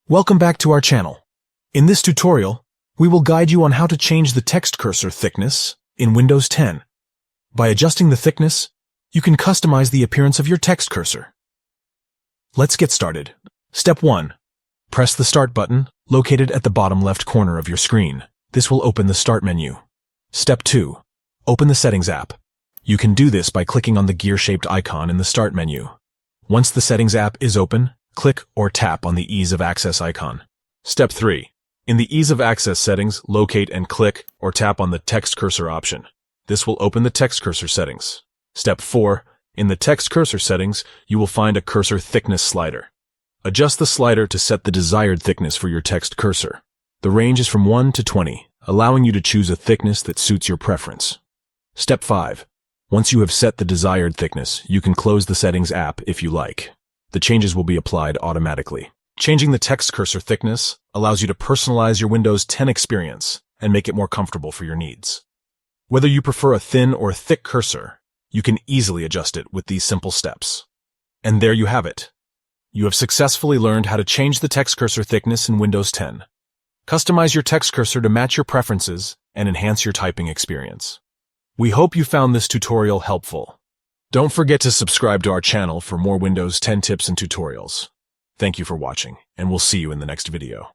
Welcome back to our channel. In this tutorial, we will guide you on how to change the text cursor thickness in Windows 10. By adjusting the thickness, you can customize the appearance of your text cursor. Let's get started. Step 1. Press the Start button, located at the bottom left corner of your screen. This will open the Start menu. Step 2. Open the Settings app. You can do this by clicking on the gear-shaped icon in the Start menu. Once the Settings app is open, click or tap on the Ease of Access icon. Step 3. In the Ease of Access settings, locate and click or tap on the Text Cursor option. This will open the text cursor settings. Step 4. In the text cursor settings, you will find a cursor thickness slider. Adjust the slider to set the desired thickness for your text cursor. The range is from 1 to 20, allowing you to choose a thickness that suits your preference. Step 5. Once you have set the desired thickness, you can close the Settings app if you like. The changes will be applied automatically. Changing the text cursor thickness allows you to personalize your Windows 10 experience and make it more comfortable for your needs. Whether you prefer a thin or thick cursor, you can easily adjust it with these simple steps. And there you have it. You have successfully learned how to change the text cursor thickness in Windows 10. Customize your text cursor to match your preferences and enhance your typing experience. We hope you found this tutorial helpful. Don't forget to subscribe to our channel for more Windows 10 tips and tutorials. Thank you for watching, and we'll see you in the next video.